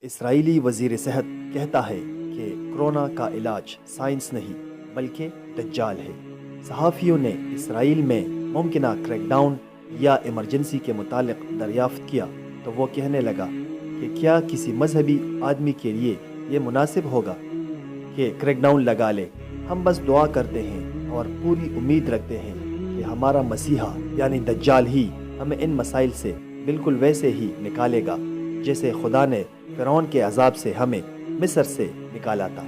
اسرائیلی وزیر صحت کہتا ہے کہ کرونا کا علاج سائنس نہیں بلکہ دجال ہے۔ صحافیوں نے اسرائیل میں ممکنہ کریک ڈاؤن یا ایمرجنسی کے متعلق دریافت کیا تو وہ کہنے لگا کہ کیا کسی مذہبی آدمی کے لیے یہ مناسب ہوگا کہ کریک ڈاؤن لگا لے۔ ہم بس دعا کرتے ہیں اور پوری امید رکھتے ہیں کہ ہمارا مسیحا یعنی دجال ہی ہمیں ان مسائل سے بالکل ویسے ہی نکالے گا جیسے خدا نے فرعون کے عذاب سے ہمیں مصر سے نکالا تھا۔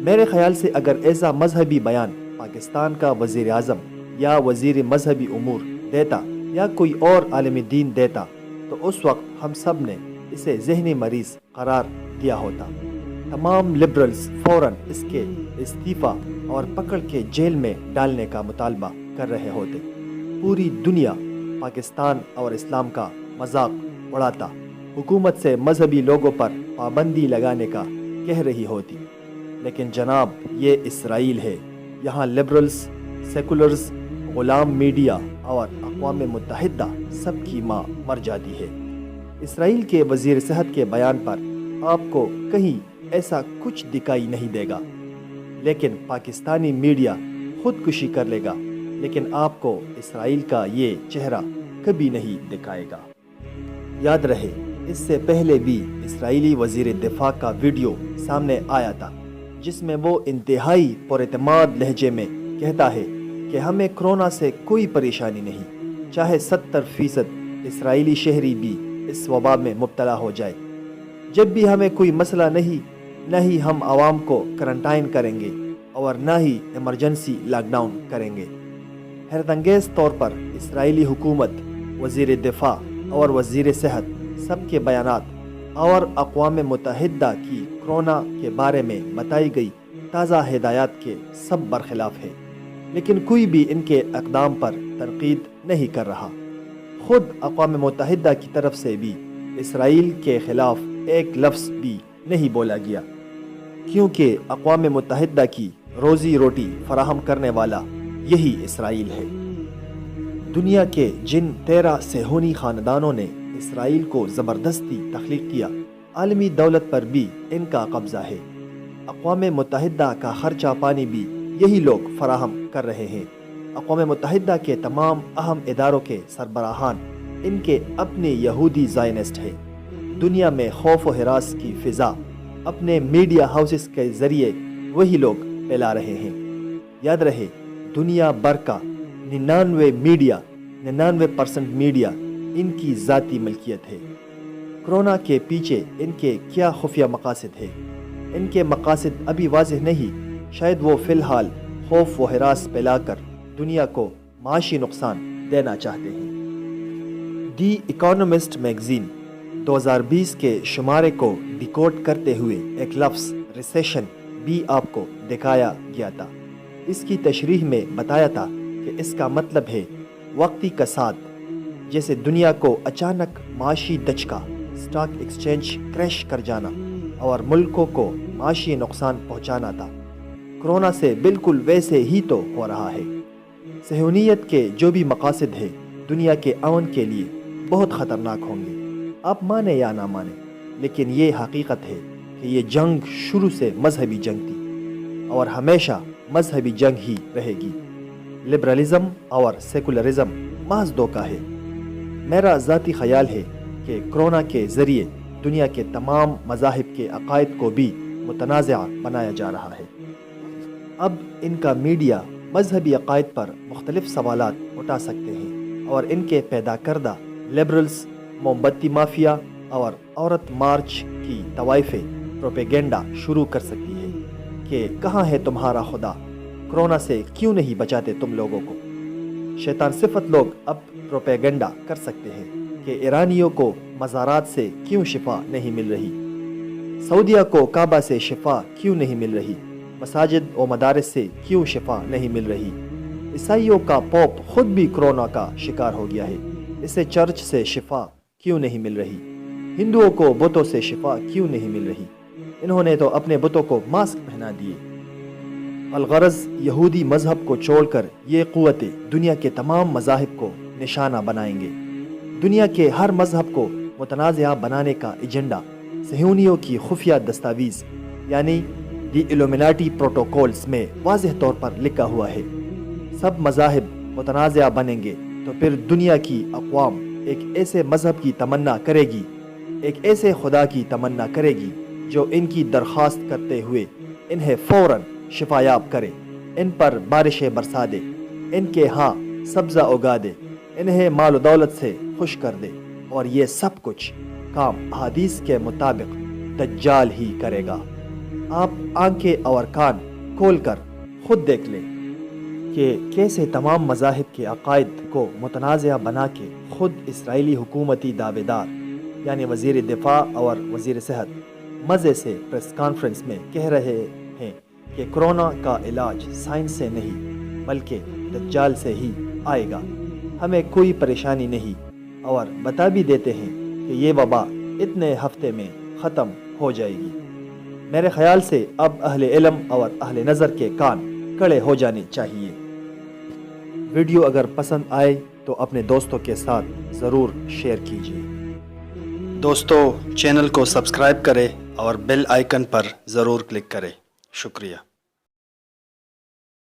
میرے خیال سے اگر ایسا مذہبی بیان پاکستان کا وزیر اعظم یا وزیر مذہبی امور دیتا یا کوئی اور عالم دین دیتا تو اس وقت ہم سب نے اسے ذہنی مریض قرار دیا ہوتا۔ تمام لبرلز فوراً اس کے استعفیٰ اور پکڑ کے جیل میں ڈالنے کا مطالبہ کر رہے ہوتے۔ پوری دنیا پاکستان اور اسلام کا مذاق اڑاتا، حکومت سے مذہبی لوگوں پر پابندی لگانے کا کہہ رہی ہوتی، لیکن جناب یہ اسرائیل ہے۔ یہاں لبرلز، سیکولرز، غلام میڈیا اور اقوام متحدہ سب کی ماں مر جاتی ہے۔ اسرائیل کے وزیر صحت کے بیان پر آپ کو کہیں ایسا کچھ دکھائی نہیں دے گا، لیکن پاکستانی میڈیا خودکشی کر لے گا، لیکن آپ کو اسرائیل کا یہ چہرہ کبھی نہیں دکھائے گا۔ یاد رہے اس سے پہلے بھی اسرائیلی وزیر دفاع کا ویڈیو سامنے آیا تھا جس میں وہ انتہائی پراعتماد لہجے میں کہتا ہے کہ ہمیں کرونا سے کوئی پریشانی نہیں، چاہے 70% اسرائیلی شہری بھی اس وبا میں مبتلا ہو جائے۔ جب بھی ہمیں کوئی مسئلہ نہیں، نہ ہی ہم عوام کو کرنٹائن کریں گے اور نہ ہی ایمرجنسی لاک ڈاؤن کریں گے۔ حیرت انگیز طور پر اسرائیلی حکومت، وزیر دفاع اور وزیر صحت سب کے بیانات اور اقوام متحدہ کی کرونا کے بارے میں بتائی گئی تازہ ہدایات کے سب برخلاف ہے، لیکن کوئی بھی ان کے اقدام پر تنقید نہیں کر رہا۔ خود اقوام متحدہ کی طرف سے بھی اسرائیل کے خلاف ایک لفظ بھی نہیں بولا گیا، کیونکہ اقوام متحدہ کی روزی روٹی فراہم کرنے والا یہی اسرائیل ہے۔ دنیا کے جن 13 صہیونی خاندانوں نے اسرائیل کو زبردستی تخلیق کیا، عالمی دولت پر بھی ان کا قبضہ ہے۔ اقوام متحدہ کا خرچہ پانی بھی یہی لوگ فراہم کر رہے ہیں۔ اقوام متحدہ کے تمام اہم اداروں کے سربراہان ان کے اپنے یہودی زائنسٹ ہیں۔ دنیا میں خوف و ہراس کی فضا اپنے میڈیا ہاؤسز کے ذریعے وہی لوگ پھیلا رہے ہیں۔ یاد رہے دنیا بھر کا 99% میڈیا ان کی ذاتی ملکیت ہے۔ کرونا کے پیچھے ان کے کیا خفیہ مقاصد ہے؟ ان کے مقاصد ابھی واضح نہیں، شاید وہ فی الحال خوف و ہراس پھیلا کر دنیا کو معاشی نقصان دینا چاہتے ہیں۔ دی اکانومسٹ میگزین 2020 کے شمارے کو ڈیکوڈ کرتے ہوئے ایک لفظ ریسیشن بھی آپ کو دکھایا گیا تھا۔ اس کی تشریح میں بتایا تھا کہ اس کا مطلب ہے وقتی کساد، جیسے دنیا کو اچانک معاشی دھچکا، اسٹاک ایکسچینج کریش کر جانا اور ملکوں کو معاشی نقصان پہنچانا تھا۔ کرونا سے بالکل ویسے ہی تو ہو رہا ہے۔ صہیونیت کے جو بھی مقاصد ہیں دنیا کے امن کے لیے بہت خطرناک ہوں گے، آپ مانیں یا نہ مانیں، لیکن یہ حقیقت ہے کہ یہ جنگ شروع سے مذہبی جنگ تھی اور ہمیشہ مذہبی جنگ ہی رہے گی۔ لبرلزم اور سیکولرزم محض دھوکہ ہے۔ میرا ذاتی خیال ہے کہ کرونا کے ذریعے دنیا کے تمام مذاہب کے عقائد کو بھی متنازع بنایا جا رہا ہے۔ اب ان کا میڈیا مذہبی عقائد پر مختلف سوالات اٹھا سکتے ہیں اور ان کے پیدا کردہ لبرلز، موم بتی مافیا اور عورت مارچ کی طوائفیں پروپیگنڈا شروع کر سکتی ہے کہ کہاں ہے تمہارا خدا، کرونا سے کیوں نہیں بچاتے تم لوگوں کو۔ شیطان صفت لوگ اب پروپیگنڈا کر سکتے ہیں کہ ایرانیوں کو مزارات سے کیوں شفا نہیں مل رہی، سعودیہ کو کعبہ سے شفا کیوں نہیں مل رہی، مساجد و مدارس سے کیوں شفا نہیں مل رہی۔ عیسائیوں کا پوپ خود بھی کرونا کا شکار ہو گیا ہے، اسے چرچ سے شفا کیوں نہیں مل رہی۔ ہندوؤں کو بتوں سے شفا کیوں نہیں مل رہی، انہوں نے تو اپنے بتوں کو ماسک پہنا دیے۔ الغرض یہودی مذہب کو چھوڑ کر یہ قوتیں دنیا کے تمام مذاہب کو نشانہ بنائیں گے۔ دنیا کے ہر مذہب کو متنازع بنانے کا ایجنڈا صہیونیوں کی خفیہ دستاویز یعنی دی ایلومیناٹی پروٹوکولز میں واضح طور پر لکھا ہوا ہے، سب مذاہب متنازع بنیں گے تو پھر دنیا کی اقوام ایک ایسے مذہب کی تمنا کرے گی، ایک ایسے خدا کی تمنا کرے گی جو ان کی درخواست کرتے ہوئے انہیں فوراً شفایاب کرے، ان پر بارشیں برسا دے، ان کے ہاں سبزہ اگا دے، انہیں مال و دولت سے خوش کر دے، اور یہ سب کچھ کام احادیث کے مطابق دجال ہی کرے گا۔ آپ آنکھیں اور کان کھول کر خود دیکھ لیں کہ کیسے تمام مذاہب کے عقائد کو متنازع بنا کے خود اسرائیلی حکومتی دعوے دار یعنی وزیر دفاع اور وزیر صحت مزے سے پریس کانفرنس میں کہہ رہے ہیں کہ کرونا کا علاج سائنس سے نہیں بلکہ دجال سے ہی آئے گا، ہمیں کوئی پریشانی نہیں، اور بتا بھی دیتے ہیں کہ یہ وبا اتنے ہفتے میں ختم ہو جائے گی۔ میرے خیال سے اب اہل علم اور اہل نظر کے کان کڑے ہو جانے چاہیے۔ ویڈیو اگر پسند آئے تو اپنے دوستوں کے ساتھ ضرور شیئر کیجیے۔ دوستو چینل کو سبسکرائب کریں اور بیل آئیکن پر ضرور کلک کریں۔ شکریہ۔